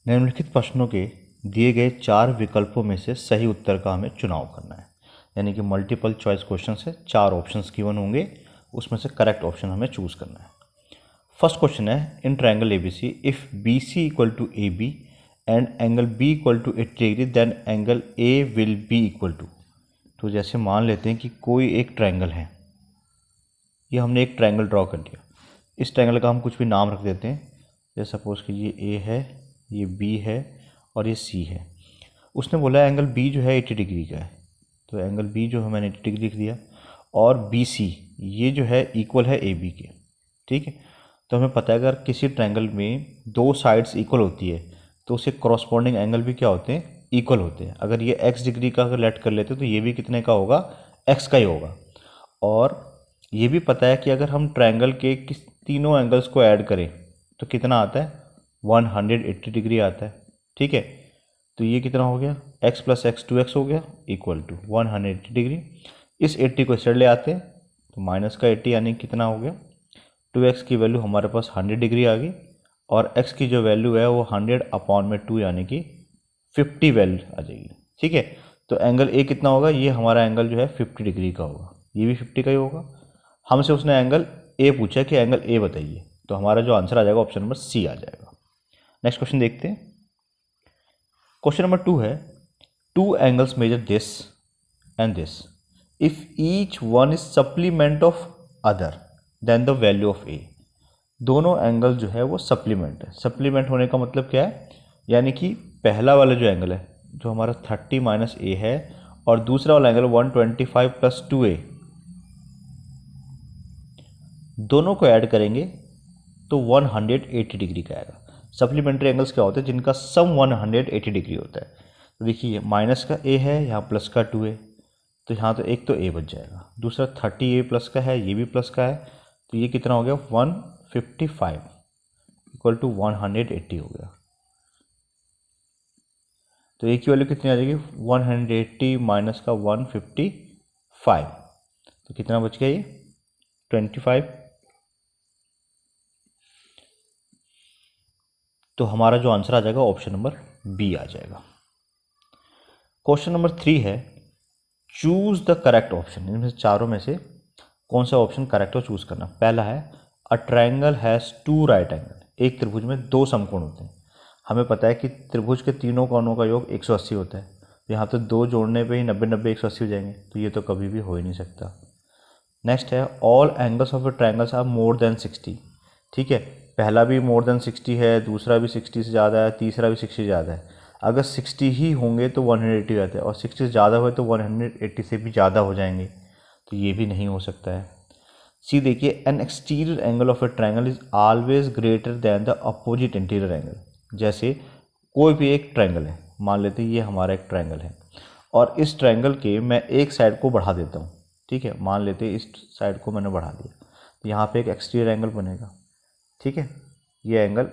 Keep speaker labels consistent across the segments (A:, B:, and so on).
A: निम्नलिखित प्रश्नों के दिए गए 4 विकल्पों में से सही उत्तर का हमें चुनाव करना है। यानी कि मल्टीपल चॉइस क्वेश्चन है, 4 ऑप्शंस गिवन होंगे, उसमें से करेक्ट ऑप्शन हमें चूज करना है। फर्स्ट क्वेश्चन है, in triangle ABC if BC equal to A B and angle B equal to 80 degree then angle A will be equal to. तो जैसे मान लेते हैं कि कोई एक ट्रायंगल है, ये हमने एक ट्रायंगल ड्रॉ कर लिया। इस ट्रायंगल का हम कुछ भी नाम रख देते हैं, जैसे सपोज कि ये ए है, ये बी है और ये सी है। उसने बोला एंगल बी जो है 80 डिग्री का है, तो एंगल बी जो है मैंने 80 डिग्री लिख दिया, और बी सी ये जो है इक्वल है ए बी के। ठीक है, तो हमें पता है अगर किसी ट्रायंगल में दो साइड्स इक्वल होती है तो उसके कॉरस्पॉन्डिंग एंगल भी क्या होते हैं, इक्वल होते हैं। अगर ये x डिग्री का अगर लेट कर लेते हैं तो ये भी कितने का होगा, x का ही होगा। और ये भी पता है कि अगर हम ट्रायंगल के तीनों एंगल्स को ऐड करें तो कितना आता है, 180 डिग्री आता है। ठीक है, तो ये कितना हो गया, x प्लस एक्स 2x हो गया इक्वल टू 180 डिग्री। इस 80 को इस साइड ले आते हैं तो माइनस का 80 यानी कितना हो गया, 2x की वैल्यू हमारे पास 100 डिग्री आ गई, और x की जो वैल्यू है वो 100/2 यानी कि 50 वैल्यू आ जाएगी। ठीक है, तो एंगल ए कितना होगा, ये हमारा एंगल जो है 50 डिग्री का होगा, ये भी 50 का ही होगा। हमसे उसने एंगल ए पूछा कि एंगल ए बताइए, तो हमारा जो आंसर आ जाएगा ऑप्शन नंबर सी आ जाएगा। नेक्स्ट क्वेश्चन देखते हैं। क्वेश्चन नंबर 2 है, two angles measure this and this if each one is supplement of other then the value of A. दोनों एंगल जो है वो सप्लीमेंट है। सप्लीमेंट होने का मतलब क्या है, यानी कि पहला वाला जो एंगल है जो हमारा 30 माइनस ए है, और दूसरा वाला एंगल 125 प्लस 2a, दोनों को ऐड करेंगे तो 180 डिग्री का आएगा। सप्लीमेंट्री एंगल्स क्या होते हैं, जिनका सम 180 डिग्री होता है। तो देखिए माइनस का a है, यहाँ प्लस का 2a, तो यहाँ तो एक तो a बच जाएगा, दूसरा 30a प्लस का है, ये भी प्लस का है, तो ये कितना हो गया 155 इक्वल टू 180 हो गया। तो ए की वैल्यू कितनी आ जाएगी, 180 माइनस का 155, तो कितना बच गया, ये 25। तो हमारा जो आंसर आ जाएगा ऑप्शन नंबर बी आ जाएगा। क्वेश्चन नंबर 3 है, चूज द करेक्ट ऑप्शन। इनमें से चारों में से कौन सा ऑप्शन करेक्ट हो चूज करना। पहला है, a triangle has 2 right angle. एक त्रिभुज में 2 समकोण होते हैं। हमें पता है कि त्रिभुज के तीनों कोणों का योग 180 होता है, तो यहाँ तो 2 जोड़ने पे ही 90 180 हो जाएंगे, तो ये तो कभी भी हो ही नहीं सकता। नेक्स्ट है, all angles of a triangles are more than 60। ठीक है, पहला भी मोर देन 60 है, दूसरा भी 60 से ज़्यादा है, तीसरा भी 60 से ज़्यादा है। अगर 60 ही होंगे तो 180 रहते हैं, और 60 से ज़्यादा हुए तो 180 से भी ज़्यादा हो जाएंगे, तो ये भी नहीं हो सकता है। सी देखिए, N exterior angle of A triangle is always greater than the opposite interior angle. जैसे कोई भी एक ट्रायंगल है, मान लेते हैं ये हमारा एक ट्रायंगल है, और इस ट्रायंगल के मैं एक साइड को बढ़ा देता हूँ। ठीक है, मान लेते हैं इस साइड को मैंने बढ़ा दिया, तो यहाँ पे एक एक्सटीरियर एंगल बनेगा। ठीक है, ये एंगल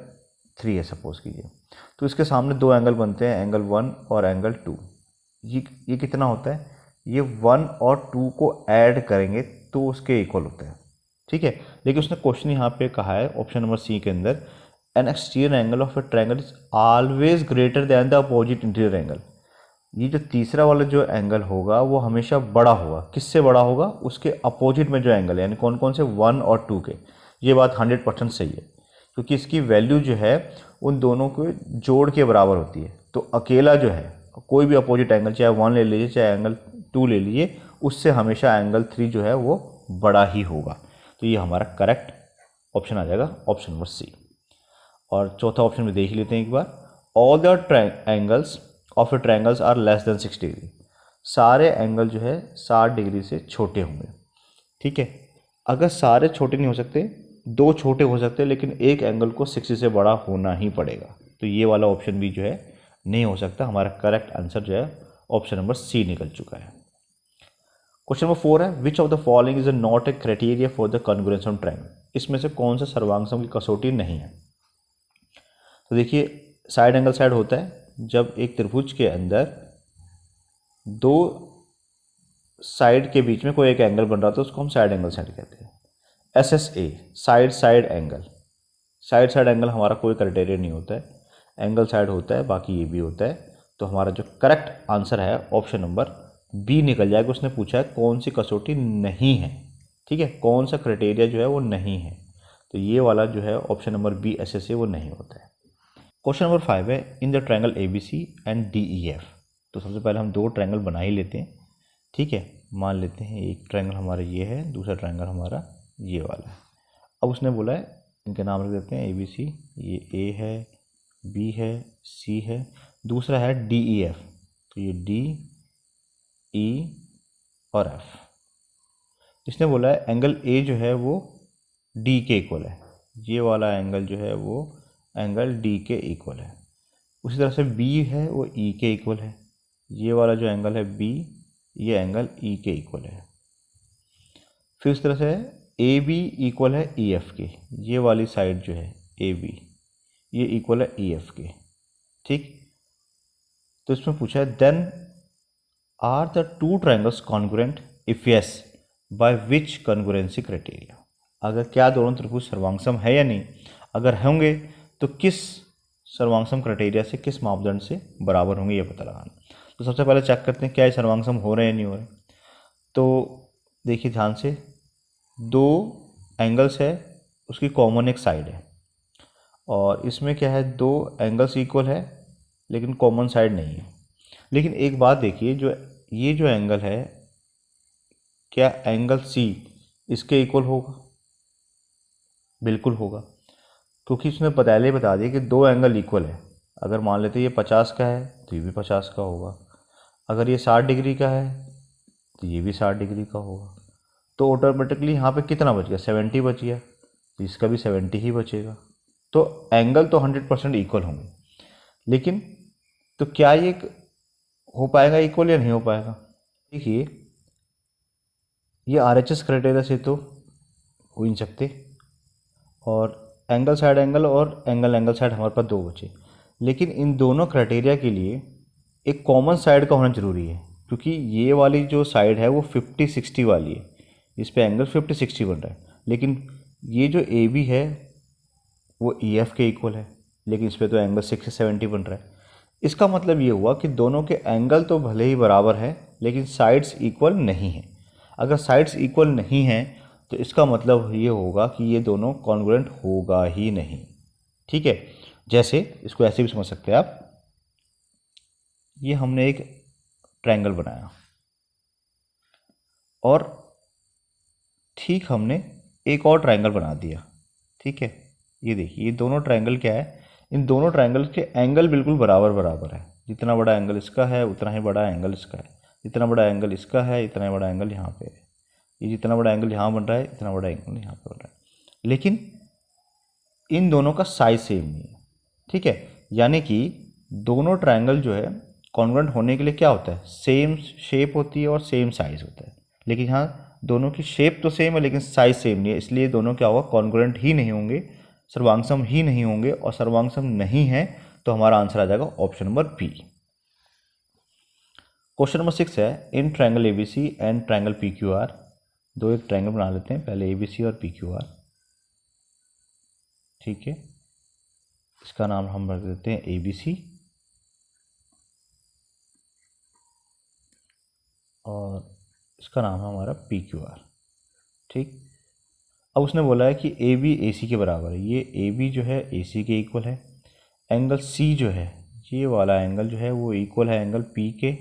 A: 3 है सपोज कीजिए, तो इसके सामने 2 एंगल बनते हैं, एंगल 1 और एंगल 2। ये कितना होता है, ये 1 और 2 को ऐड करेंगे तो उसके इक्वल होता है। ठीक है, लेकिन उसने क्वेश्चन यहाँ पे कहा है ऑप्शन नंबर सी के अंदर, N exterior angle of A triangle is always greater than the opposite interior angle. ये जो तीसरा वाला जो एंगल होगा वो हमेशा बड़ा होगा। किससे बड़ा होगा, उसके अपोजिट में जो एंगल है, यानी कौन कौन से, 1 और 2 के। ये बात 100% सही है, क्योंकि इसकी वैल्यू जो है उन दोनों को जोड़ के बराबर होती है। तो अकेला जो है कोई भी अपोजिट एंगल, चाहे 1 ले लीजिए चाहे एंगल 2 ले लीजिए, उससे हमेशा एंगल 3 जो है वो बड़ा ही होगा। तो ये हमारा करेक्ट ऑप्शन आ जाएगा, ऑप्शन नंबर सी। और चौथा ऑप्शन में देख लेते हैं एक बार, all the angles of a triangles are less than 60 degree. सारे एंगल जो है 60 डिग्री से छोटे होंगे। ठीक है, अगर सारे छोटे नहीं हो सकते, 2 छोटे हो सकते हैं, लेकिन एक एंगल को 60 से बड़ा होना ही पड़ेगा, तो ये वाला ऑप्शन भी जो है नहीं हो सकता। हमारा करेक्ट आंसर जो है ऑप्शन नंबर सी निकल चुका है। क्वेश्चन नंबर 4 है, विच of the following is not a criteria for the congruence of triangle. इसमें से कौन सा सर्वांग की कसौटी नहीं है। तो देखिए, साइड एंगल साइड होता है जब एक त्रिभुज के अंदर 2 साइड के बीच में कोई एक एंगल बन रहा था, उसको हम साइड एंगल साइड कहते हैं। SSA side side angle, side side angle हमारा कोई क्राइटेरिया नहीं होता है। एंगल साइड होता है, बाकी ये भी होता है। तो हमारा जो करेक्ट आंसर है ऑप्शन नंबर बी निकल जाएगा। उसने पूछा है कौन सी कसौटी नहीं है, ठीक है, कौन सा क्राइटेरिया जो है वो नहीं है, तो ये वाला जो है ऑप्शन नंबर बी ऐसे से वो नहीं होता है। क्वेश्चन नंबर 5 है in the triangle A B C and D E F. तो सबसे पहले हम दो ट्रायंगल बना ही लेते हैं, ठीक है। मान लेते हैं एक ट्रायंगल हमारा ये है, दूसरा ट्रायंगल हमारा ये वाला है। अब उसने बोला है इनके नाम रख देते हैं ए बी सी, ये ए है, बी है, सी है, दूसरा है डी ई एफ, तो ये डी ई और एफ। इसने बोला है एंगल ए जो है वो डी के इक्वल है, ये वाला एंगल जो है वो एंगल डी के इक्वल है। उसी तरह से बी है वो ई के इक्वल है, ये वाला जो एंगल है बी, ये एंगल ई के इक्वल है। फिर उस तरह से ए बी इक्वल है ई एफ के, ये वाली साइड जो है ए बी ये इक्वल है ई एफ के, ठीक। तो इसमें पूछा है then are the two triangles congruent, if yes by which congruency criteria. अगर क्या दोनों त्रिभुज सर्वांगसम है या नहीं, अगर होंगे तो किस सर्वांगसम क्राइटेरिया से, किस मापदंड से बराबर होंगे, ये पता लगाना। तो सबसे पहले चेक करते हैं क्या ये सर्वांगसम हो रहे हैं या नहीं हो रहे। तो देखिए ध्यान से, दो एंगल्स है, उसकी कॉमन एक साइड है, और इसमें क्या है दो एंगल्स इक्वल है लेकिन कॉमन साइड नहीं है। लेकिन एक बात देखिए, जो ये जो एंगल है, क्या एंगल सी इसके इक्वल होगा? बिल्कुल होगा, क्योंकि इसने पहले ही बता दिया कि दो एंगल इक्वल है। अगर मान लेते ये 50 का है तो ये भी 50 का होगा, अगर ये 60 डिग्री का है तो ये भी 60 डिग्री का होगा। तो ऑटोमेटिकली यहाँ पे कितना बच गया, 70 बच गया, तो इसका भी 70 ही बचेगा। तो एंगल तो 100% इक्वल होंगे, लेकिन तो क्या ये हो पाएगा इक्वल या नहीं हो पाएगा? देखिए ये RHS क्राइटेरिया से तो हो ही नहीं सकते, और एंगल साइड एंगल और एंगल एंगल साइड हमारे पास दो बचे। लेकिन इन दोनों क्राइटेरिया के लिए एक कॉमन साइड का होना ज़रूरी है, क्योंकि ये वाली जो साइड है वो 50-60 वाली है, इस पे एंगल 50-60 बन रहा है। लेकिन ये जो ए बी है वो ई एफ के इक्वल है, लेकिन इस पर तो एंगल 60-70 बन रहा है। इसका मतलब ये हुआ कि दोनों के एंगल तो भले ही बराबर है लेकिन साइड्स इक्वल नहीं है। अगर साइड्स इक्वल नहीं हैं तो इसका मतलब ये होगा कि ये दोनों कॉन्ग्रुएंट होगा ही नहीं, ठीक है। जैसे इसको ऐसे भी समझ सकते हैं आप, ये हमने एक ट्रायंगल बनाया और ठीक हमने एक और ट्रायंगल बना दिया, ठीक है। ये देखिए ये दोनों ट्रायंगल क्या है, इन दोनों ट्रायंगल के एंगल बिल्कुल बराबर बराबर है। जितना बड़ा एंगल इसका है उतना ही बड़ा एंगल इसका है, जितना बड़ा एंगल इसका है इतना ही बड़ा एंगल यहाँ पे है, ये जितना बड़ा एंगल यहाँ बन रहा है इतना बड़ा एंगल यहाँ पे बन रहा है। लेकिन इन दोनों का साइज सेम नहीं है, ठीक है। यानी कि दोनों ट्रायंगल जो है कॉन्ग्रुएंट होने के लिए क्या होता है, सेम शेप होती है और सेम साइज होता है। लेकिन यहाँ दोनों की शेप तो सेम है लेकिन साइज सेम नहीं है, इसलिए दोनों क्या होगा, कॉन्ग्रुएंट ही नहीं होंगे, सर्वांगसम ही नहीं होंगे। और सर्वांगसम नहीं है तो हमारा आंसर आ जाएगा option number B. Question number 6 है in triangle A B C and triangle P Q R. दो एक ट्रायंगल बना लेते हैं, पहले ए बी सी और पी क्यू आर, ठीक है। इसका नाम हम रख देते हैं ए बी सी, और इसका नाम है हमारा पी क्यू आर, ठीक। अब उसने बोला है कि ए बी ए सी के बराबर है, ये ए बी जो है ए सी के इक्वल है। एंगल सी जो है, ये वाला एंगल जो है वो इक्वल है एंगल पी के,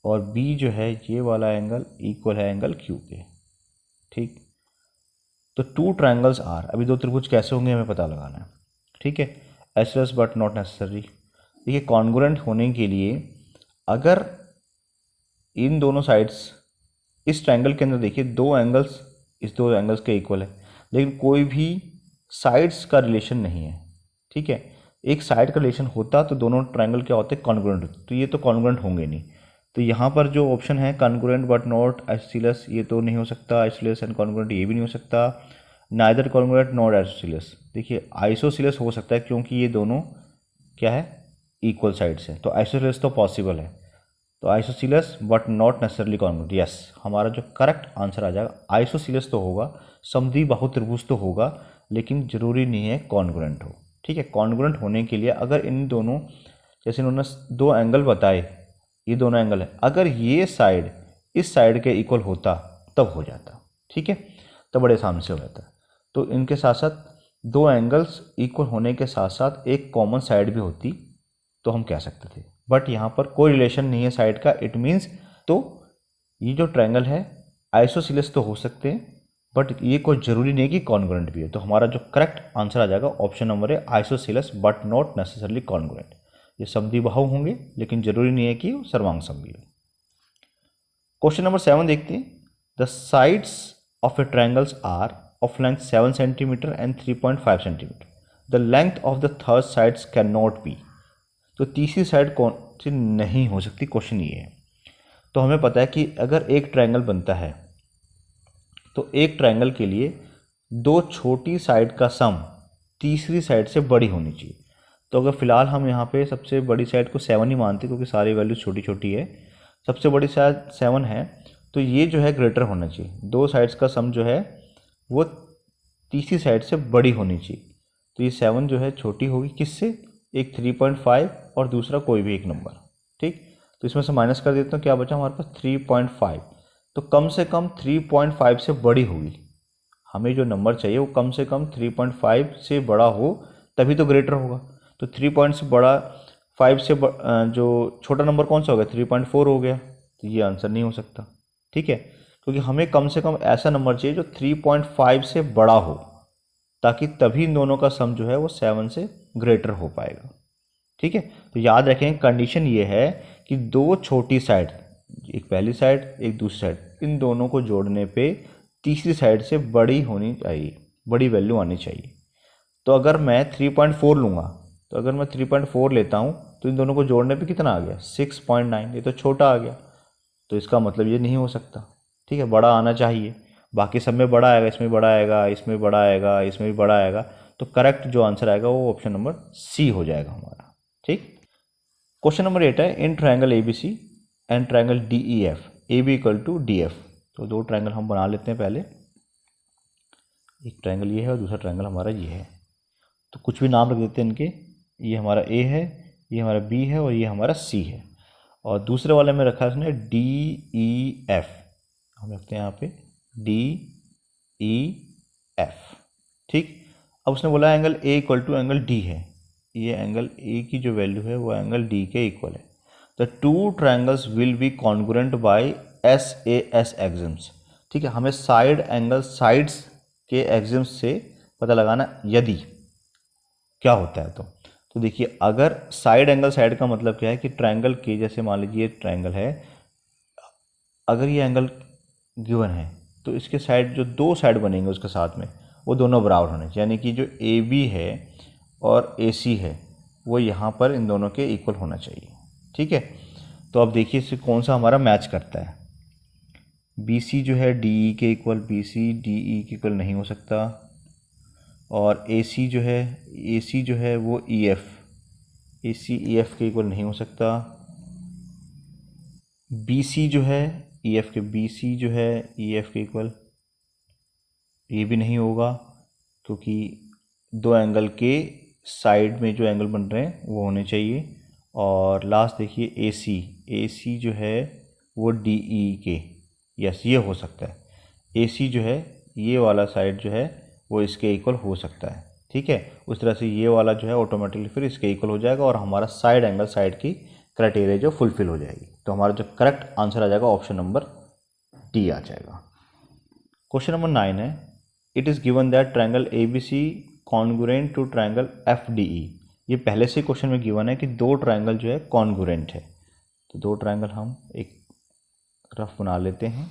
A: और बी जो है ये वाला एंगल इक्वल है एंगल क्यू के, ठीक। तो टू ट्रायंगल्स आर, अभी दो त्रिभुज कैसे होंगे हमें पता लगाना है, ठीक है। Ashless but not necessary. देखिए कॉन्ग्रुएंट होने के लिए अगर इन दोनों साइड्स, इस ट्रायंगल के अंदर देखिए दो एंगल्स इस दो एंगल्स के इक्वल है, लेकिन कोई भी साइड्स का रिलेशन नहीं है, ठीक है। एक साइड का रिलेशन होता तो दोनों ट्रायंगल क्या होते, कॉन्ग्रुएंट होते, तो ये तो कॉन्ग्रुएंट होंगे नहीं। तो यहाँ पर जो ऑप्शन है कॉन्ग्रुएंट बट नॉट आइसोसेलेस, ये तो नहीं हो सकता। आइसोसेलेस एंड कॉन्ग्रुएंट ये भी नहीं हो सकता। Neither congruent not isosceles. देखिए आइसोसेलेस हो सकता है क्योंकि ये दोनों क्या है, इक्वल साइड्स है, तो आइसोसेलेस तो पॉसिबल है। तो isosceles but not necessarily congruent, yes हमारा जो करेक्ट आंसर आ जाएगा आइसोसेलेस तो होगा, समद्विबाहु त्रिभुज तो होगा, लेकिन जरूरी नहीं है कॉन्ग्रुएंट हो, ठीक है। कॉन्ग्रुएंट होने के लिए अगर इन दोनों, जैसे इन्होंने दो एंगल बताए, ये दोनों एंगल है, अगर ये साइड इस साइड के इक्वल होता तब हो जाता, ठीक है, तब बड़े आसानी से हो जाता। तो इनके साथ साथ दो एंगल्स इक्वल होने के साथ साथ एक कॉमन साइड भी होती तो हम कह सकते थे, बट यहाँ पर कोई रिलेशन नहीं है साइड का। इट मीन्स तो ये जो ट्रायंगल है आइसोसेलेस तो हो सकते हैं, बट ये कोई ज़रूरी नहीं कि कॉन्ग्रुएंट भी है। तो हमारा जो करेक्ट आंसर आ जाएगा ऑप्शन नंबर है isosceles but not necessarily congruent. ये समद्विबाहु होंगे लेकिन जरूरी नहीं है कि वो सर्वांग समद्वि हो। क्वेश्चन नंबर 7 देखते हैं। The sides of a triangles are of length 7 centimetre and 3.5 centimetre. The length of the third sides can not be. तो तीसरी साइड कौन सी नहीं हो सकती, क्वेश्चन ये है। तो हमें पता है कि अगर एक ट्रायंगल बनता है तो एक ट्रायंगल के लिए दो छोटी साइड का सम तीसरी साइड से बड़ी होनी चाहिए। तो अगर फिलहाल हम यहाँ पे सबसे बड़ी साइड को 7 ही मानते क्योंकि सारी वैल्यू छोटी छोटी है, सबसे बड़ी साइड 7 है, तो ये जो है ग्रेटर होना चाहिए। दो साइड्स का सम जो है वो तीसरी साइड से बड़ी होनी चाहिए। तो ये 7 जो है छोटी होगी किससे, एक 3.5 और दूसरा कोई भी एक नंबर, ठीक। तो इसमें से माइनस कर देता हूँ, क्या बचा हमारे पास 3.5। तो कम से कम 3.5 से बड़ी होगी। हमें जो नंबर चाहिए वो कम से कम 3.5 से बड़ा हो तभी तो ग्रेटर होगा। तो 3 पॉइंट से बड़ा 5 से जो छोटा नंबर कौन सा हो गया, 3.4 हो गया। तो ये आंसर नहीं हो सकता, ठीक है, क्योंकि हमें कम से कम ऐसा नंबर चाहिए जो 3.5 से बड़ा हो, ताकि तभी इन दोनों का सम जो है वो 7 से ग्रेटर हो पाएगा, ठीक है। तो याद रखें कंडीशन ये है कि दो छोटी साइड, एक पहली साइड एक दूसरी साइड, इन दोनों को जोड़ने पे तीसरी साइड से बड़ी होनी चाहिए, बड़ी वैल्यू आनी चाहिए। तो अगर मैं 3.4 लूँगा, तो अगर मैं 3.4 लेता हूँ तो इन दोनों को जोड़ने पे कितना आ गया 6.9, ये तो छोटा आ गया। तो इसका मतलब ये नहीं हो सकता, ठीक है, बड़ा आना चाहिए। बाकी सब में बड़ा आएगा, इसमें बड़ा आएगा, इसमें बड़ा आएगा, इसमें भी बड़ा आएगा। तो करेक्ट जो आंसर आएगा वो ऑप्शन नंबर सी हो जाएगा हमारा, ठीक। क्वेश्चन नंबर 8 है, in triangle A B C and triangle D E F A B equal to D F. तो दो ट्रायंगल हम बना लेते हैं पहले। एक ट्रायंगल ये है और दूसरा ट्रायंगल हमारा ये है। तो कुछ भी नाम रख देते हैं इनके, ये हमारा ए है, ये हमारा बी है और ये हमारा सी है। और दूसरे वाले में रखा है उसने डी ई एफ, हम रखते हैं यहाँ पे डी ई एफ, ठीक। अब उसने बोला angle A equal to angle D है, ये एंगल ए की जो वैल्यू है वो एंगल डी के इक्वल है। The two triangles will be congruent by S A S axioms, ठीक है। हमें साइड एंगल साइड्स के एक्सिम्स से पता लगाना यदि क्या होता है। तो देखिए अगर साइड एंगल, साइड का मतलब क्या है कि ट्रायंगल के, जैसे मान लीजिए ये ट्रायंगल है, अगर ये एंगल गिवन है तो इसके साइड जो दो साइड बनेंगे उसके साथ में वो दोनों बराबर होने चाहिए, यानी कि जो ए बी है और ए सी है वो यहाँ पर इन दोनों के इक्वल होना चाहिए, ठीक है। तो अब देखिए इससे कौन सा हमारा मैच करता है। बी सी जो है डी ई के equal, B C D E के इक्वल नहीं हो सकता। और ए सी जो है वो ई एफ, ए सी ई एफ के इक्वल नहीं हो सकता। बी सी जो है ई एफ के, बी सी जो है ई एफ के इक्वल, ये भी नहीं होगा क्योंकि दो एंगल के साइड में जो एंगल बन रहे हैं वो होने चाहिए। और लास्ट देखिए ए सी जो है वो डी ई के, यस ये हो सकता है। ए सी जो है ये वाला साइड जो है वो इसके इक्वल हो सकता है, ठीक है। उस तरह से ये वाला जो है ऑटोमेटिकली फिर इसके इक्वल हो जाएगा और हमारा साइड एंगल साइड की क्राइटेरिया जो फुलफिल हो जाएगी। तो हमारा जो करेक्ट आंसर आ जाएगा ऑप्शन नंबर डी आ जाएगा। क्वेश्चन नंबर 9 है, it is given that triangle A B C congruent to triangle F D E. ये पहले से क्वेश्चन में गिवन है कि दो ट्रायंगल जो है कॉन्ग्रुएंट है। तो दो ट्रायंगल हम एक रफ बना लेते हैं,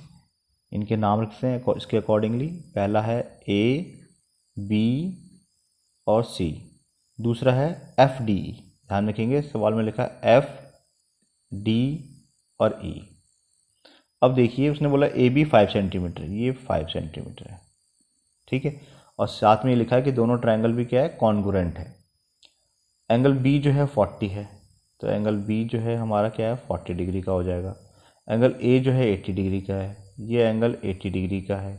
A: इनके नाम रखते हैं इसके अकॉर्डिंगली। पहला है ए बी और सी, दूसरा है एफ डी ई। ध्यान रखेंगे सवाल में लिखा है एफ डी और ई। अब देखिए उसने बोला ए बी 5 सेंटीमीटर, ये 5 सेंटीमीटर है, ठीक है। और साथ में ये लिखा है कि दोनों ट्रायंगल भी क्या है कॉन्ग्रुएंट है। एंगल बी जो है 40 है, तो एंगल बी जो है हमारा क्या है 40 डिग्री का हो जाएगा। एंगल ए जो है 80 डिग्री का है, ये एंगल 80 डिग्री का है।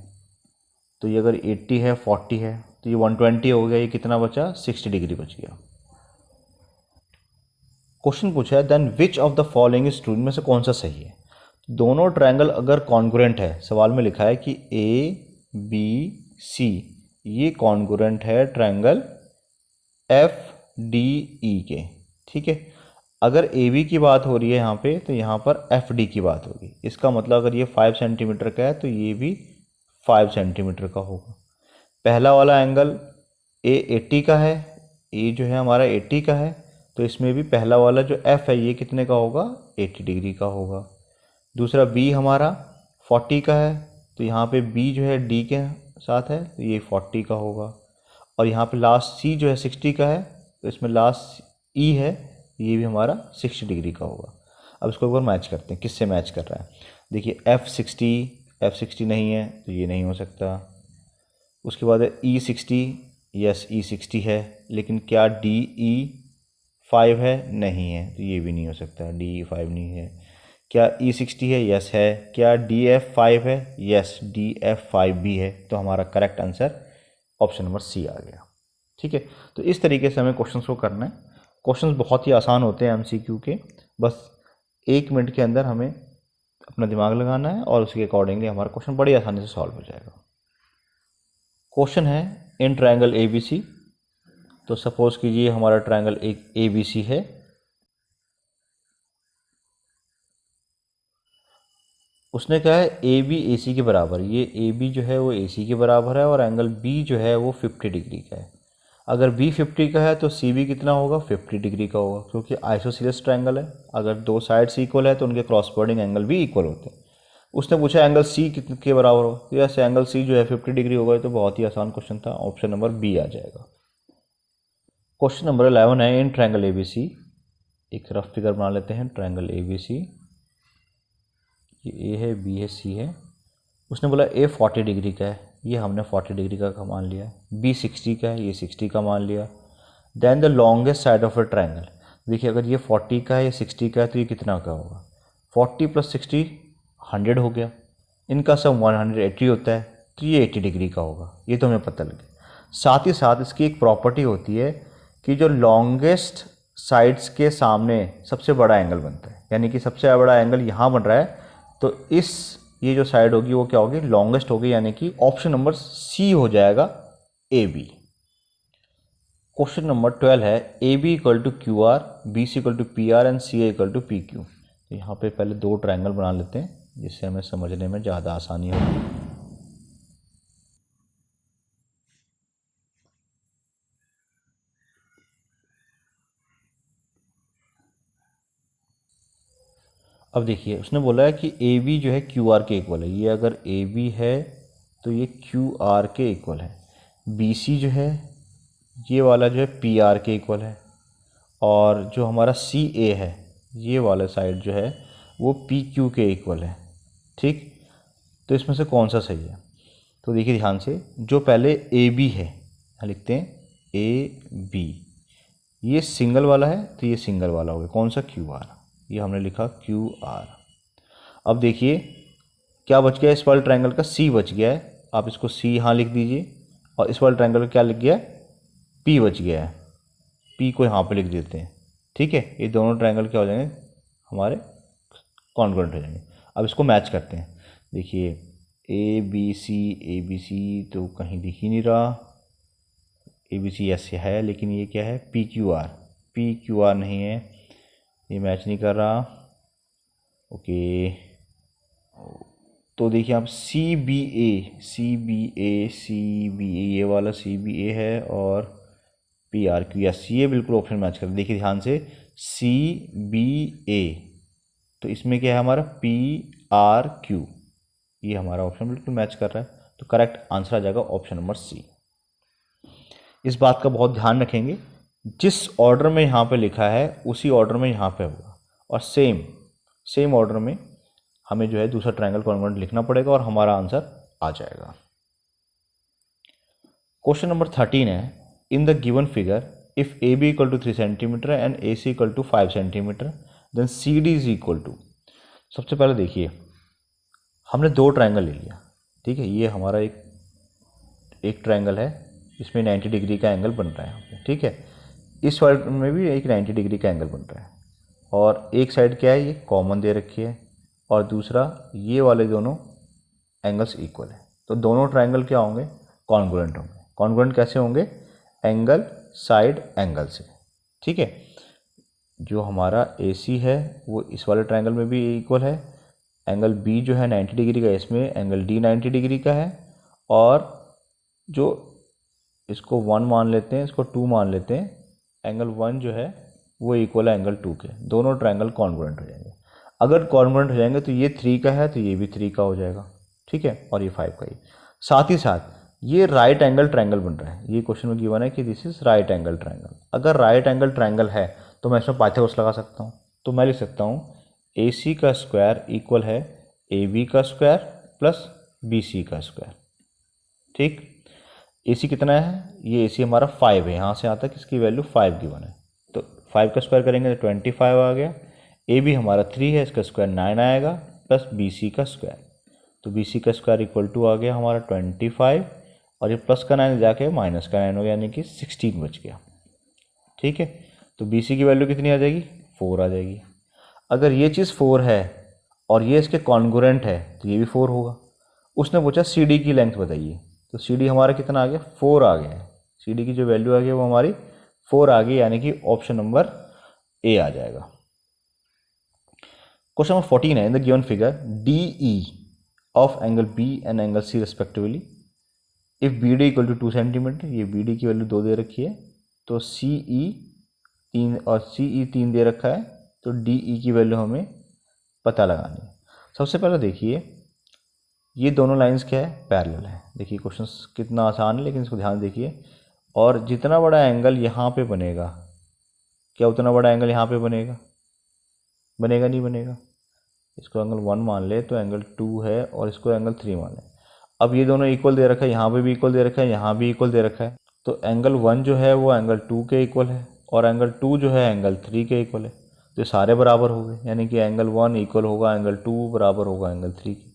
A: तो ये अगर 80 है 40 है तो ये 120 हो गया, ये कितना बचा 60 डिग्री बच गया। क्वेश्चन पूछा है then which of the following is true, इनमें से कौन सा सही है। दोनों ट्रायंगल अगर कॉन्ग्रुएंट है, सवाल में लिखा है कि ए बी सी ये कॉन्ग्रुएंट है ट्रायंगल एफ डी ई के, ठीक है। अगर ए बी की बात हो रही है यहाँ पे, तो यहाँ पर एफ डी की बात होगी। इसका मतलब अगर ये 5 सेंटीमीटर का है तो ये भी 5 सेंटीमीटर का होगा। पहला वाला एंगल ए 80 का है, ए जो है हमारा 80 का है, तो इसमें भी पहला वाला जो एफ है ये कितने का होगा 80 डिग्री का होगा। दूसरा बी हमारा 40 का है, तो यहाँ पे बी जो है डी के साथ है तो ये 40 का होगा। और यहाँ पे लास्ट सी जो है 60 का है, तो इसमें लास्ट ई है ये भी हमारा 60 डिग्री का होगा। अब इसको एक बार मैच करते हैं, किससे मैच कर रहा है। देखिए F60 नहीं है तो ये नहीं हो सकता। उसके बाद है E60, यस E60 है, लेकिन क्या DE5 है, नहीं है, तो ये भी नहीं हो सकता, DE5 नहीं है। क्या E60 है, यस है। क्या DF5 है, यस DF5 भी है। तो हमारा correct answer option number C आ गया, ठीक है। तो इस तरीके से हमें क्वेश्चंस को करना है। क्वेश्चंस बहुत ही आसान होते हैं MCQ के, बस 1 मिनट के अंदर हमें अपना दिमाग लगाना है और उसके अकॉर्डिंगली हमारा क्वेश्चन बड़ी आसानी से सॉल्व हो जाएगा। क्वेश्चन है इन ट्रायंगल ABC, तो सपोज कीजिए हमारा ट्रायंगल एक ABC है। उसने कहा है AB AC के बराबर, ये AB जो है वो AC के बराबर है और एंगल B जो है वो 50 डिग्री का है। अगर B 50 का है तो CB कितना होगा 50 डिग्री का होगा, क्योंकि आइसोसीलियस ट्रायंगल है। अगर दो साइड्स इक्वल है तो उनके क्रॉसवर्डिंग एंगल भी इक्वल होते हैं। उसने पूछा एंगल C कितने के बराबर हो, तो यस एंगल C जो है 50 डिग्री होगा। तो बहुत ही आसान क्वेश्चन था, ऑप्शन नंबर बी आ जाएगा। क्वेश्चन नंबर 11 है इन ट्रायंगल ABC, एक रफ फिगर बना लेते हैं। ट्रायंगल ABC, ये A है, B है, C है। उसने बोला A 40 डिग्री का है, ये हमने 40 डिग्री का मान लिया। B 60 का है, ये 60 का मान लिया। Then the longest side of a triangle, देखिए अगर ये 40 का है, ये 60 का है, तो ये कितना का होगा 40 + 60 100 हो गया। इनका सम 180 होता है, तो ये 80 डिग्री का होगा, ये तो हमें पता लगे। साथ ही साथ इसकी एक प्रॉपर्टी होती है कि जो लॉन्गेस्ट साइड्स के सामने सबसे बड़ा एंगल बनता है, यानी कि सबसे बड़ा एंगल यहाँ बन रहा है, तो ये जो साइड होगी वो क्या होगी लॉन्गेस्ट होगी, यानी कि ऑप्शन नंबर सी हो जाएगा AB। क्वेश्चन नंबर 12 है AB = QR, BC = PR and CA = PQ। तो यहाँ पे पहले दो ट्रायंगल बना लेते हैं जिससे हमें समझने में ज़्यादा आसानी होगी। अब देखिए उसने बोला है कि AB जो है QR के इक्वल है। ये अगर AB है तो ये QR के इक्वल है। BC जो है ये वाला जो है PR के इक्वल है, और जो हमारा CA है ये वाला साइड जो है वो PQ के इक्वल है, ठीक। तो इसमें से कौन सा सही है, तो देखिए ध्यान से, जो पहले AB है यहाँ लिखते हैं AB, ये सिंगल वाला है तो ये सिंगल वाला हो गया, कौन सा QR, ये हमने लिखा QR। अब देखिए क्या बच गया, इस वाले ट्रायंगल का C बच गया है, आप इसको C यहाँ लिख दीजिए, और इस वाले ट्रायंगल का क्या लिख गया है P बच गया है, P को यहाँ पे लिख देते हैं, ठीक है। ये दोनों ट्रायंगल क्या हो जाएंगे हमारे कॉन्ग्रुएंट हो जाएंगे। अब इसको मैच करते हैं। देखिए ABC तो कहीं दिख ही नहीं रहा, ABC ऐसे है, लेकिन ये क्या है PQR नहीं है, ये मैच नहीं कर रहा, ओके। तो देखिए आप CBA ये वाला CBA है, और PRQ, यस ये बिल्कुल ऑप्शन मैच कर। देखिए ध्यान से CBA, तो इसमें क्या है हमारा PRQ, ये हमारा ऑप्शन बिल्कुल मैच कर रहा है। तो करेक्ट आंसर आ जाएगा ऑप्शन नंबर C। इस बात का बहुत ध्यान रखेंगे, जिस ऑर्डर में यहाँ पे लिखा है उसी ऑर्डर में यहाँ पे होगा, और सेम ऑर्डर में हमें जो है दूसरा ट्रायंगल कॉन्ग्रुएंट लिखना पड़ेगा और हमारा आंसर आ जाएगा। क्वेश्चन नंबर 13 है in the given figure if AB = 3 centimetre and AC = 5 centimetre then CD = सबसे पहले देखिए हमने दो ट्रायंगल ले लिया, ठीक है। ये हमारा एक ट्रायंगल है इसमें 90 डिग्री का एंगल बन रहा है यहाँ पे, ठीक है। इस वाले में भी एक 90 डिग्री का एंगल बन रहा है, और एक साइड क्या है, ये कॉमन दे रखी है, और दूसरा ये वाले दोनों एंगल्स इक्वल है। तो दोनों ट्रायंगल क्या होंगे, कॉन्ग्रुएंट होंगे। कॉन्ग्रुएंट कैसे होंगे, एंगल साइड एंगल से, ठीक है। जो हमारा AC है वो इस वाले ट्रायंगल में भी इक्वल है, एंगल B जो है 90 डिग्री का, इसमें एंगल D 90 डिग्री का है, और जो इसको 1 मान लेते हैं, इसको 2 मान लेते हैं, एंगल 1 जो है वो इक्वल है एंगल 2 के। दोनों ट्रायंगल कॉन्ग्रुएंट हो जाएंगे। अगर कॉन्ग्रुएंट हो जाएंगे तो ये 3 का है तो ये भी 3 का हो जाएगा, ठीक है, और ये 5 का ही। साथ ही साथ ये राइट एंगल ट्रायंगल बन रहा है। ये क्वेश्चन में गिवन है कि this is right angle triangle. अगर राइट एंगल ट्रायंगल है तो मैं इसमें पाइथागोरस लगा सकता हूँ। तो मैं लिख सकता हूँ AC का स्क्वायर इक्वल है AB का स्क्वायर प्लस BC का स्क्वायर, ठीक। AC कितना है, ये AC हमारा 5 है, यहाँ से आता है किसकी वैल्यू 5 गिवन है, तो 5 का स्क्वायर करेंगे तो 25 आ गया। AB हमारा 3 है, इसका स्क्वायर 9 आएगा, प्लस BC का स्क्वायर, तो BC का स्क्वायर इक्वल टू आ गया हमारा 25, और ये प्लस का 9 जाके माइनस का 9 हो गया, यानी कि 16 बच गया, ठीक है। तो BC की वैल्यू कितनी आ जाएगी, 4 आ जाएगी। अगर ये चीज़ 4 है और ये इसके कॉन्ग्रुएंट है तो ये भी 4 होगा। उसने पूछा CD की लेंथ बताइए, तो CD हमारा कितना आ गया, 4 आ गया है। CD की जो वैल्यू आ गई वो हमारी 4 आ गई, यानी कि ऑप्शन नंबर A आ जाएगा। क्वेश्चन नंबर 14 है, in the given figure DE of angle B and angle C respectively if BD equal to 2 centimetre, ये BD की वैल्यू 2 दे रखी है, तो CE 3 और CE 3 दे रखा है, तो DE की वैल्यू हमें पता लगानी है। सबसे पहले देखिए ये दोनों लाइंस क्या है, पैरेलल है। देखिए क्वेश्चन कितना आसान है, लेकिन इसको ध्यान देखिए। और जितना बड़ा एंगल यहाँ पे बनेगा, क्या उतना बड़ा एंगल यहाँ पे बनेगा, बनेगा नहीं बनेगा। इसको एंगल 1 मान ले तो एंगल 2 है, और इसको एंगल 3 मान ले। अब ये दोनों इक्वल दे रखा है, यहाँ पे भी इक्वल दे रखा है, यहाँ भी इक्वल दे रखा है, तो एंगल 1 जो है वो एंगल 2 के इक्वल है, और एंगल 2 जो है एंगल 3 के इक्वल है। तो सारे बराबर हो गए, यानी कि एंगल 1 इक्वल होगा एंगल 2 बराबर होगा एंगल 3 के।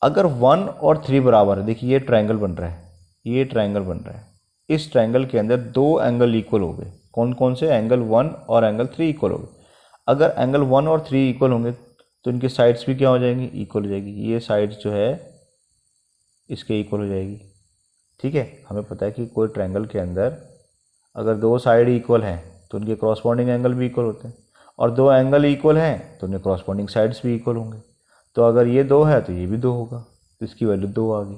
A: अगर 1 और 3 बराबर है, देखिए ये ट्रायंगल बन रहा है, ये ट्रायंगल बन रहा है, इस ट्रायंगल के अंदर 2 एंगल इक्वल हो गए। कौन कौन से, एंगल 1 और एंगल 3 इक्वल हो गए। अगर एंगल 1 और 3 इक्वल होंगे तो इनकी साइड्स भी क्या हो जाएंगी, इक्वल हो जाएगी। ये साइड्स जो है इसके इक्वल हो जाएगी, ठीक है। हमें पता है कि कोई ट्रायंगल के अंदर अगर 2 साइड इक्वल हैं तो उनके क्रॉसपॉन्डिंग एंगल भी इक्वल होते हैं, और 2 एंगल इक्वल हैं तो उनके क्रॉसपॉन्डिंग साइड्स भी इक्वल होंगे। तो अगर ये 2 है तो ये भी 2 होगा, तो इसकी वैल्यू 2 आ गई।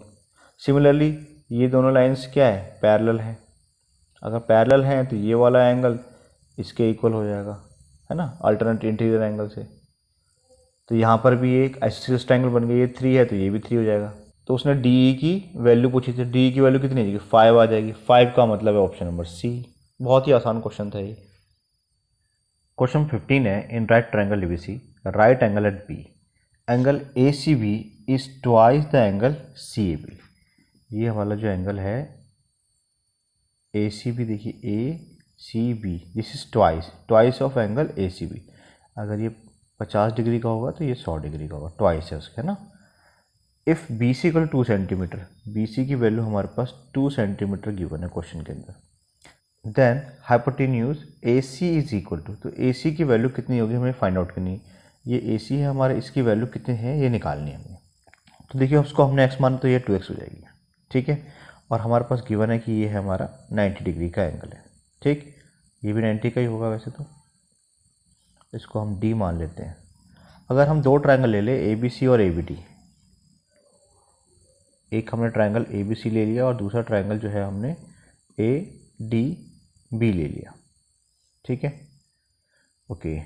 A: सिमिलरली ये दोनों लाइंस क्या है, पैरेलल हैं। अगर पैरेलल हैं तो ये वाला एंगल इसके इक्वल हो जाएगा, है ना, अल्टरनेट इंटीरियर एंगल से। तो यहाँ पर भी एक आइसोसेलेस ट्रायंगल बन गया, ये 3 है तो ये भी 3 हो जाएगा। तो उसने DE की वैल्यू पूछी थी, DE की वैल्यू कितनी आएगी, 5 आ जाएगी। 5 का मतलब है ऑप्शन नंबर C। बहुत ही आसान क्वेश्चन था ये। क्वेश्चन 15 है, in right triangle ABC right angle at B angle ACB is twice the angle CAB। ये हमारा जो एंगल है ACB, देखिए ACB this is twice of angle ACB। अगर ये 50 डिग्री का होगा तो ये 100 डिग्री का होगा, ट्वाइस है उसका, है ना। If BC equal 2 centimetre, BC की वैल्यू हमारे पास 2 सेंटीमीटर गिवन है क्वेश्चन के अंदर, then hypotenuse AC is equal to, तो AC की वैल्यू कितनी होगी हमें फाइंड आउट करनी है। ये AC है हमारे, इसकी वैल्यू कितनी है ये निकालनी है हमें। तो देखिए उसको हमने x माना तो ये 2x हो जाएगी, ठीक है। और हमारे पास गिवन है कि ये है हमारा 90 डिग्री का एंगल है, ठीक। ये भी 90 का ही होगा वैसे तो, इसको हम D मान लेते हैं। अगर हम 2 ट्रायंगल ले लें ABC और ABD, एक हमने ट्रायंगल ABC ले लिया और दूसरा ट्रायंगल जो है हमने ADB ले लिया, ठीक है, ओके।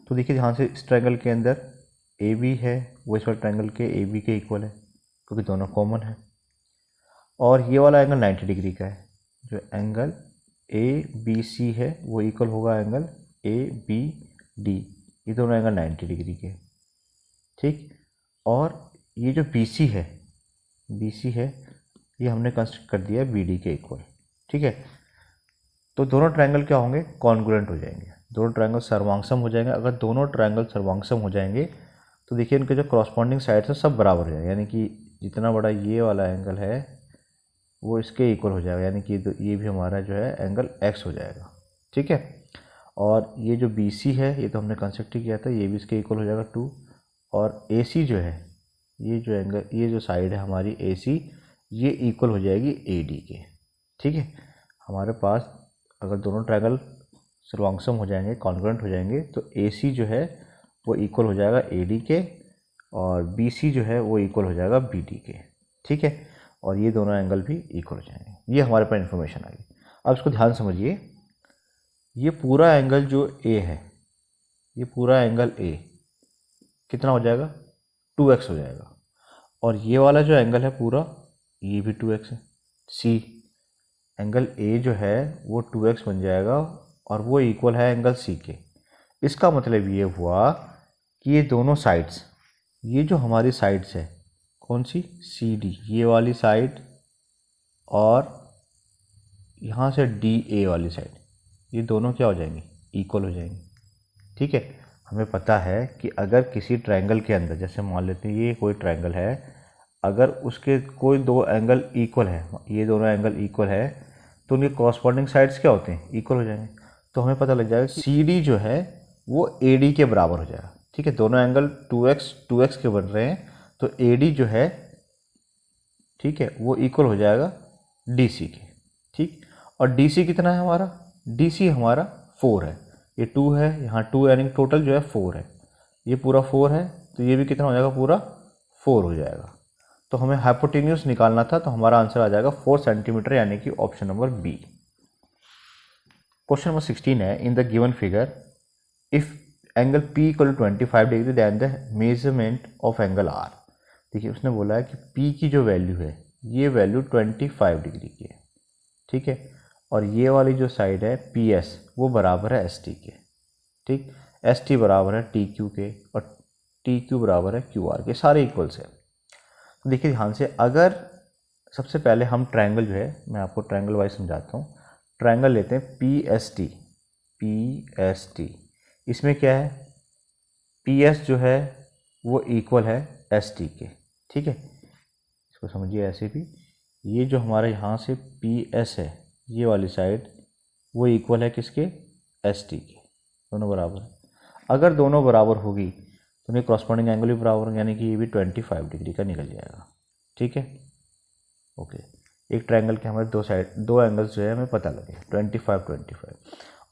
A: तो देखिए ध्यान से, इस ट्रायंगल के अंदर AB है वो इस वाले ट्रायंगल के AB के इक्वल है, क्योंकि दोनों कॉमन है। और ये वाला एंगल 90 डिग्री का है, जो एंगल ABC है वो इक्वल होगा एंगल ABD, ये दोनों एंगल 90 डिग्री के, ठीक। और ये जो BC है ये हमने कंस्ट्रक्ट कर दिया BD के इक्वल, ठीक है। तो दोनों ट्रायंगल क्या होंगे, कॉन्ग्रुएंट हो जाएंगे, दोनों ट्रायंगल सर्वांगसम हो जाएंगे। अगर दोनों ट्रायंगल सर्वांगसम हो जाएंगे तो देखिए इनके जो क्रॉसपॉन्डिंग साइड्स है सब बराबर हो जाएंगे, यानी कि जितना बड़ा ये वाला एंगल है वो इसके इक्वल हो जाएगा, यानी कि ये भी हमारा जो है एंगल एक्स हो जाएगा। ठीक है, और ये जो बी सी है ये तो हमने कंस्ट्रक्ट ही किया था, ये भी इसके इक्वल हो जाएगा 2। और ए सी जो है, ये जो एंगल, ये जो साइड है हमारी ए सी, ये इक्वल हो जाएगी ए डी के। ठीक है, हमारे पास अगर दोनों ट्रायंगल सर्वांगसम हो जाएंगे, कॉन्ग्रुएंट हो जाएंगे, तो ए सी जो है वो इक्वल हो जाएगा ए डी के, और बी सी जो है वो इक्वल हो जाएगा बी डी के। ठीक है, और ये दोनों एंगल भी इक्वल हो जाएंगे। ये हमारे पास इन्फॉर्मेशन आ गई। अब इसको ध्यान समझिए, ये पूरा एंगल जो ए है, ये पूरा एंगल ए कितना हो जाएगा, 2x हो जाएगा। और ये वाला जो एंगल है पूरा, ये भी 2x है। सी एंगल ए जो है वो 2x बन जाएगा, और वो इक्वल है एंगल सी के। इसका मतलब ये हुआ कि ये दोनों साइड्स, ये जो हमारी साइड्स है कौन सी, सी डी, ये वाली साइड, और यहाँ से डी ए वाली साइड, ये दोनों क्या हो जाएंगी, इक्वल हो जाएंगी। ठीक है, हमें पता है कि अगर किसी ट्रायंगल के अंदर, जैसे मान लेते हैं ये कोई ट्रायंगल है, अगर उसके कोई दो एंगल इक्वल है, ये दोनों एंगल इक्वल है, तो उनके कॉरस्पॉन्डिंग साइड्स क्या होते हैं, इक्वल हो जाएंगे। तो हमें पता लग जाएगा सी डी जो है वो ए डी के बराबर हो जाएगा। ठीक है, दोनों एंगल 2x के बन रहे हैं, तो ए डी जो है, ठीक है, वो इक्वल हो जाएगा डी सी के। ठीक, और डी सी कितना है हमारा, डी सी हमारा 4 है, ये 2 है, यहाँ 2 यानी टोटल जो है 4 है, ये पूरा 4 है, तो ये भी कितना हो जाएगा, पूरा 4 हो जाएगा। तो हमें हाइपोटेन्यूज निकालना था, तो हमारा आंसर आ जाएगा 4 सेंटीमीटर, यानी कि option number B. Question number 16 है, in the given figure if angle P equal to 25 degree then the measurement of angle R. देखिए उसने बोला है कि पी की जो वैल्यू है, ये वैल्यू 25 डिग्री की है। ठीक है, और ये वाली जो साइड है पी एस, वो बराबर है एस टी के। ठीक, एस टी बराबर है टी क्यू के, और टी क्यू बराबर है क्यू आर के, सारे इक्वल्स है। तो देखिए ध्यान से, अगर सबसे पहले हम ट्रायंगल जो है, मैं आपको ट्रायंगल वाइज समझाता हूँ। ट्रायंगल लेते हैं P S T, P S T, इसमें क्या है, पी एस जो है वो इक्वल है एस टी के। ठीक है, इसको समझिए ऐसे भी, ये जो हमारे यहाँ से पी एस है, ये वाली साइड, वो इक्वल है किसके, एस टी के, दोनों बराबर है। अगर दोनों बराबर होगी तो उनके कॉरस्पॉन्डिंग एंगल भी बराबर, यानी कि ये भी 25 डिग्री का निकल जाएगा। ठीक है, ओके, एक ट्रायंगल के हमारे दो एंगल्स जो है हमें पता लगे, 25।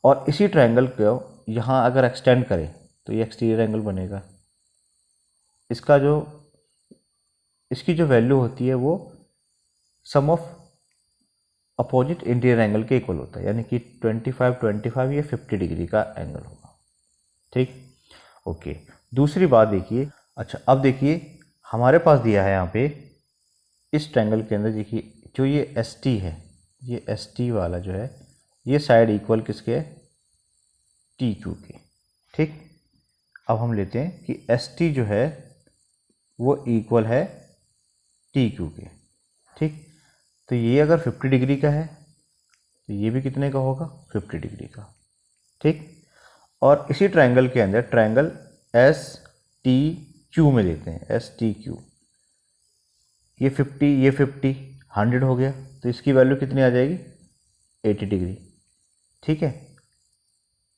A: और इसी ट्रायंगल को यहाँ अगर एक्सटेंड करें तो ये एक्सटीरियर एंगल बनेगा। इसकी जो वैल्यू होती है वो सम ऑफ अपोजिट इंटीरियर एंगल के इक्वल होता है, यानी कि 25 ये 50 डिग्री का एंगल होगा। ठीक, ओके। दूसरी बात देखिए, अच्छा अब देखिए हमारे पास दिया है यहाँ पे इस ट्रायंगल के अंदर, देखिए जो ये एस टी है, ये एस टी वाला जो है, ये साइड इक्वल किसके है, टी क्यू के। ठीक, अब हम लेते हैं कि एस टी जो है वो इक्वल है टी क्यू के। ठीक, तो ये अगर 50 डिग्री का है तो ये भी कितने का होगा, 50 डिग्री का। ठीक, और इसी ट्रायंगल के अंदर ट्रायंगल एस टी क्यू में लेते हैं, एस टी क्यू, ये 50, ये 50, 100 हो गया, तो इसकी वैल्यू कितनी आ जाएगी, 80 डिग्री। ठीक है,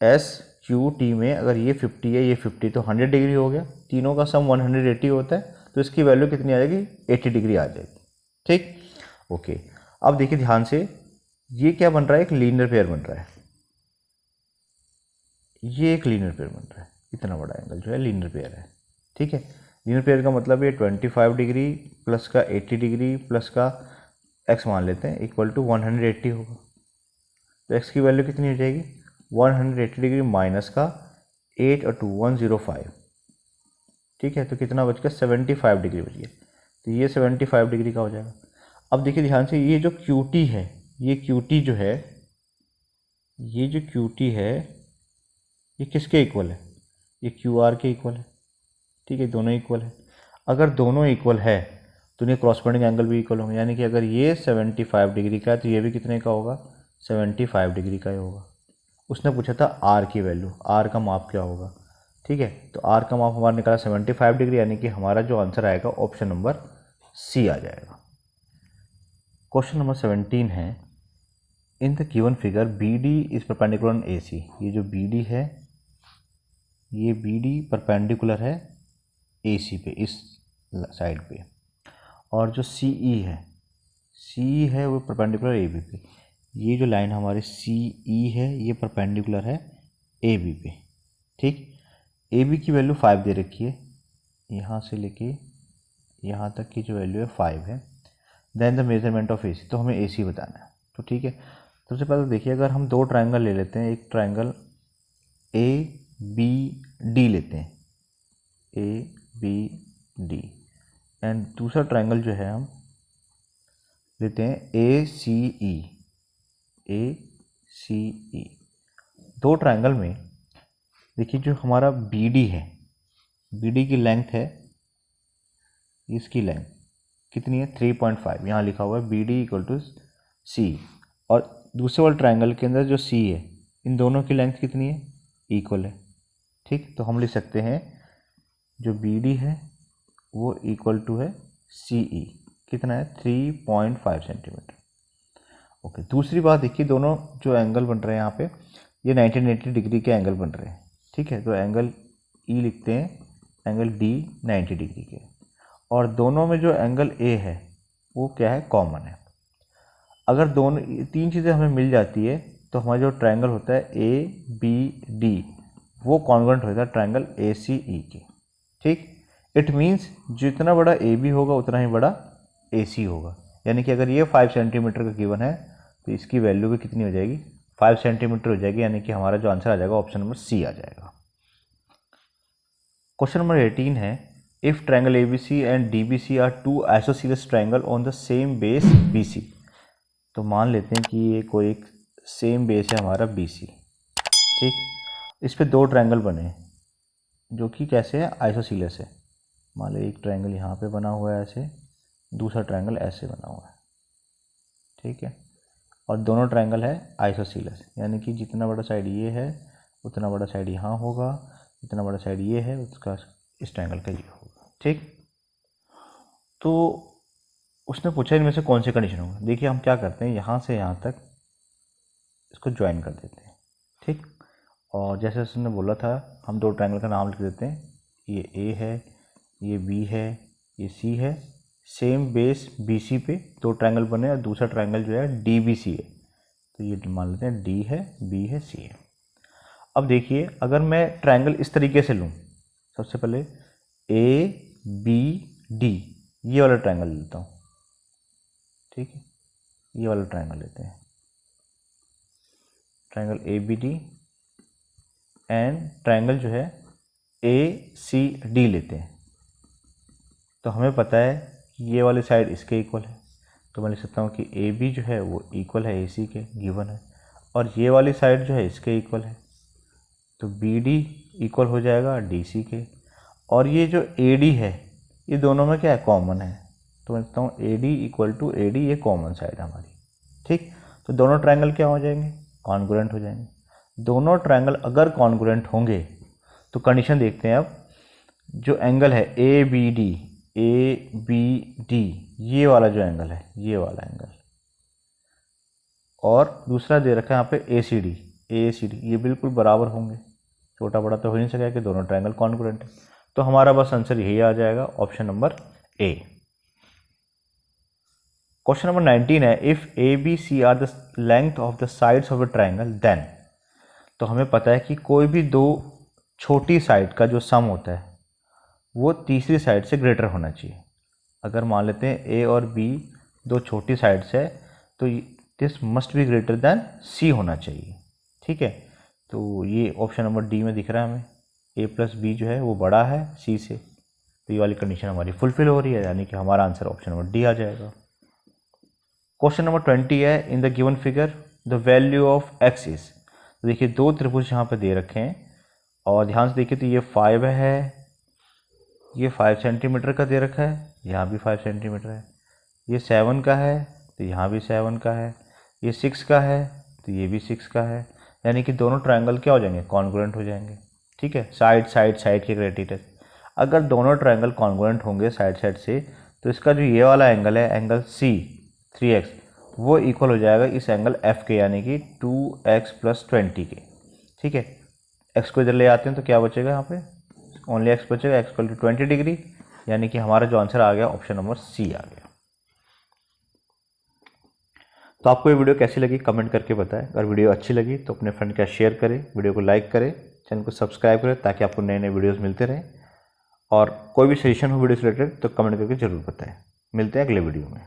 A: एस क्यू टी में अगर ये 50 है, ये 50, तो 100 डिग्री हो गया, तीनों का सम 180 होता है, तो इसकी वैल्यू कितनी आ जाएगी, 80 डिग्री आ जाएगी। ठीक, ओके। अब देखिए ध्यान से, ये क्या बन रहा है, एक लीनियर पेयर बन रहा है, ये एक लीनियर पेयर बन रहा है, इतना बड़ा एंगल जो है लीनियर पेयर है। ठीक है, लीनियर पेयर का मतलब ये 25 डिग्री प्लस का 80 डिग्री प्लस का x मान लेते हैं इक्वल टू 180 होगा। तो x की वैल्यू कितनी हो जाएगी, 180 डिग्री माइनस का 8 और 2 105। ठीक है, तो कितना बच गया, 75 डिग्री बच गया, तो ये 75 डिग्री का हो जाएगा। अब देखिए ध्यान से, ये जो QT है, ये QT जो है, ये जो QT है ये किसके इक्वल है, ये QR के इक्वल है। ठीक है, दोनों इक्वल है। अगर दोनों इक्वल है तो इन्हें क्रॉसपॉन्डिंग एंगल भी इक्वल होंगे, यानी कि अगर ये 75 डिग्री का है तो ये भी कितने का होगा, 75 डिग्री का ही होगा। उसने पूछा था R की वैल्यू, R का माप क्या होगा। ठीक है, तो R का माप हमारा निकाला 75 डिग्री, यानी कि हमारा जो आंसर आएगा ऑप्शन नंबर सी आ जाएगा। क्वेश्चन नंबर 17 है, in the given figure B D is perpendicular on A C. ये जो बी डी है, ये बी डी परपेंडिकुलर है ए सी पे, इस साइड पे, और जो सी ई है वो परपेंडिकुलर ए बी पे। ये जो लाइन हमारी सी ई है ये परपेंडिकुलर है ए बी पे। ठीक, ए बी की वैल्यू 5 दे रखी है, यहाँ से लेके यहाँ तक की जो वैल्यू है 5 है। देन द मेजरमेंट ऑफ ए सी, तो हमें ए सी बताना है। तो ठीक है, सबसे पहले देखिए, अगर हम दो ट्रायंगल ले लेते हैं, एक ट्रायंगल ए बी डी लेते हैं, ए बी डी, एंड दूसरा ट्रायंगल जो है हम लेते हैं ए सी ई, ए सी ई। दो ट्रायंगल में देखिए जो हमारा बी डी है, बी डी की लेंथ है, इसकी लेंथ कितनी है 3.5, यहाँ लिखा हुआ है बी डी इक्वल टू सी, और दूसरे वाले ट्रायंगल के अंदर जो सी है, इन दोनों की लेंथ कितनी है, इक्वल है। ठीक, तो हम लिख सकते हैं जो बी डी है वो इक्वल टू है सी ई, कितना है 3.5 सेंटीमीटर। ओके, दूसरी बात देखिए, दोनों जो एंगल बन रहे हैं यहाँ पे, ये 1980 डिग्री के एंगल बन रहे हैं। ठीक है, तो एंगल ई लिखते हैं, एंगल डी 90 डिग्री के, और दोनों में जो एंगल ए है वो क्या है, कॉमन है। अगर दोनों तीन चीज़ें हमें मिल जाती है तो हमारा जो ट्रायंगल होता है ए बी डी वो कॉन्ग्रुएंट होता है ट्रायंगल ए सी ई के। ठीक, इट मीन्स जितना बड़ा ए बी होगा उतना ही बड़ा ए सी होगा। यानी कि अगर ये 5 सेंटीमीटर का गिवन है तो इसकी वैल्यू भी कितनी हो जाएगी, 5 सेंटीमीटर हो जाएगी। यानी कि हमारा जो आंसर आ जाएगा ऑप्शन नंबर सी आ जाएगा। क्वेश्चन नंबर 18 है, if triangle A B C and D B C are two isosceles triangle on the same base B C. तो मान लेते हैं कि ये कोई एक सेम बेस है हमारा बी सी। ठीक, इस पे दो ट्रायंगल बने हैं जो कि कैसे है, आइसोसीलियस है। मान लो एक ट्रायंगल यहाँ पे बना हुआ है ऐसे, दूसरा ट्रायंगल ऐसे बना हुआ है। ठीक है, और दोनों ट्रायंगल है आइसोसीलियस, यानी कि जितना बड़ा साइड ये है उतना बड़ा साइड यहाँ होगा, जितना बड़ा साइड ये है उसका इस ट्रायंगल का ये होगा। ठीक, तो उसने पूछा इनमें से कौन सी कंडीशन होगा। देखिए हम क्या करते हैं, यहाँ से यहाँ तक इसको ज्वाइन कर देते हैं। ठीक, और जैसे उसने बोला था हम दो ट्रायंगल का नाम लिख देते हैं, ये ए है, ये बी है, ये सी है। सेम बेस बी सी पे दो ट्रायंगल बने और दूसरा ट्रायंगल जो है डी बी सी है, तो ये मान लेते हैं डी है, बी है, सी है। अब देखिए अगर मैं ट्रायंगल इस तरीके से लूँ, सबसे पहले ए बी डी ये वाला ट्रायंगल लेता हूँ। ठीक है, ये वाला ट्रायंगल लेते हैं, triangle A B D, and triangle जो है ए सी डी लेते हैं। तो हमें पता है कि ये वाली साइड इसके इक्वल है, तो मैं लिख सकता हूँ कि ए बी जो है वो इक्वल है ए सी के, गिवन है, और ये वाली साइड जो है इसके इक्वल है, तो बी डी इक्वल हो जाएगा डी सी के, और ये जो ए डी है ये दोनों में क्या है, कॉमन है, तो मैं लिखता हूँ A D equal to A D, ये कॉमन साइड है हमारी। ठीक, तो दोनों ट्रायंगल क्या हो जाएंगे, कॉन्ग्रुएंट हो जाएंगे। दोनों ट्रायंगल अगर कॉन्ग्रुएंट होंगे तो कंडीशन देखते हैं। अब जो एंगल है ए बी डी, ये वाला जो एंगल है, ये वाला एंगल, और दूसरा दे रखा है यहाँ पे ए सी डी, ये बिल्कुल बराबर होंगे, छोटा बड़ा तो हो नहीं सकेगा कि दोनों ट्रायंगल कॉन्ग्रुएंट है। तो हमारा बस आंसर यही आ जाएगा, option number A. Question number 19 है, if A B C are the length of the sides of a triangle then. तो हमें पता है कि कोई भी दो छोटी साइड का जो सम होता है वो तीसरी साइड से ग्रेटर होना चाहिए। अगर मान लेते हैं ए और बी दो छोटी साइड्स है तो this must be greater than C होना चाहिए। ठीक है, तो ये ऑप्शन नंबर डी में दिख रहा है हमें, ए प्लस बी जो है वो बड़ा है सी से, तो ये वाली कंडीशन हमारी फुलफिल हो रही है, यानी कि हमारा आंसर ऑप्शन नंबर डी आ जाएगा। क्वेश्चन नंबर 20 है, in the given figure the value of x is. तो देखिए दो त्रिभुज यहाँ पे दे रखे हैं, और ध्यान से देखिए तो ये 5 है, ये 5 सेंटीमीटर का दे रखा है, यहाँ भी 5 सेंटीमीटर है, ये 7 का है तो यहाँ भी 7 का है, ये 6 का है तो ये भी 6 का है, यानी कि दोनों ट्रायंगल क्या हो जाएंगे, कॉन्ग्रुएंट हो जाएंगे। ठीक है, साइड के क्राइटेरिया, अगर दोनों ट्रायंगल कॉन्ग्रुएंट होंगे साइड से, तो इसका जो ये वाला एंगल है, एंगल सी 3x, वो इक्वल हो जाएगा इस एंगल एफ के, यानी कि 2x + 20 के। ठीक है, x को इधर ले आते हैं तो क्या बचेगा यहाँ पे, ओनली x बचेगा, x = 20 डिग्री, यानी कि हमारा जो आंसर आ गया ऑप्शन नंबर सी आ गया। तो आपको ये वीडियो कैसी लगी कमेंट करके बताएं। अगर वीडियो अच्छी लगी तो अपने फ्रेंड के साथ शेयर करें, वीडियो को लाइक करें, चैनल को सब्सक्राइब करें ताकि आपको नए नए वीडियोस मिलते रहें। और कोई भी सजेशन हो वीडियो से रिलेटेड तो कमेंट करके ज़रूर बताएं। मिलते हैं अगले वीडियो में।